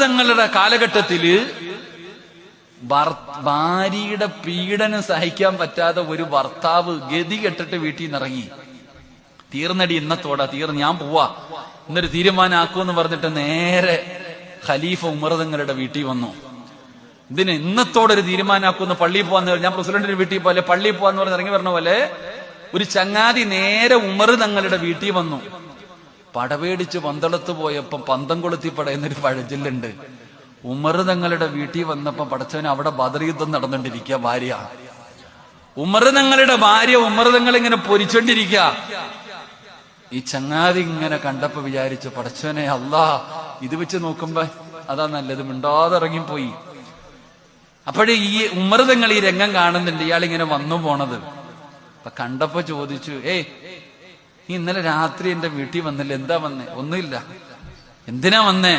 തങ്ങളുടെ കാലഘട്ടത്തില് ഭാര്യയുടെ പീഡനം സഹിക്കാൻ പറ്റാതെ ഒരു ഭർത്താവ് ഗതി കെട്ടിട്ട് വീട്ടിൽ നിന്ന് ഇറങ്ങി. തീർന്നടി ഇന്നത്തോടാ, ഞാൻ പോവാ, ഇന്നൊരു തീരുമാനമാക്കുമെന്ന് പറഞ്ഞിട്ട് നേരെ ഖലീഫ ഉമർ തങ്ങളുടെ വീട്ടിൽ വന്നു. ഇതിന് ഇന്നത്തോടൊരു തീരുമാനമാക്കുമെന്ന് പള്ളിയിൽ പോവാന്ന്, ഞാൻ പ്രസിഡന്റിന്റെ വീട്ടിൽ പോലെ പള്ളിയിൽ പോവാന്ന് പറഞ്ഞ് ഇറങ്ങി പറഞ്ഞ പോലെ ഒരു ചങ്ങാതി നേരെ ഉമർ തങ്ങളുടെ വീട്ടിൽ വന്നു. പടവേടിച്ച് പന്തളത്ത് പോയപ്പം പന്തം കൊളുത്തി പടയുന്നൊരു പഴഞ്ചൊല്ലുണ്ട്. ഉമർ തങ്ങളുടെ വീട്ടിൽ വന്നപ്പോ പടച്ചവന് അവിടെ ബദർ യുദ്ധം നടന്നുകൊണ്ടിരിക്കുക. ഭാര്യ ഉമർ തങ്ങളുടെ ഭാര്യ ഉമർ തങ്ങൾ ഇങ്ങനെ പൊരിച്ചോണ്ടിരിക്കുക. ഈ ചങ്ങാതി ഇങ്ങനെ കണ്ടപ്പോ വിചാരിച്ചു, പടച്ചവനെ അല്ലാ, ഇത് വെച്ച് നോക്കുമ്പോ അതാ നല്ലത്, മിണ്ടാതെ ഇറങ്ങിപ്പോയി. അപ്പോഴേ ഈ ഉമർ തങ്ങൾ ഈ രംഗം കാണുന്നുണ്ട്, ഇയാളിങ്ങനെ വന്നു പോണത്. അപ്പൊ കണ്ടപ്പോ ചോദിച്ചു, നീ ഇന്നലെ രാത്രി എന്റെ വീട്ടിൽ വന്നില്ല, എന്താ വന്നേ? ഒന്നുമില്ല. എന്തിനാ വന്നേ?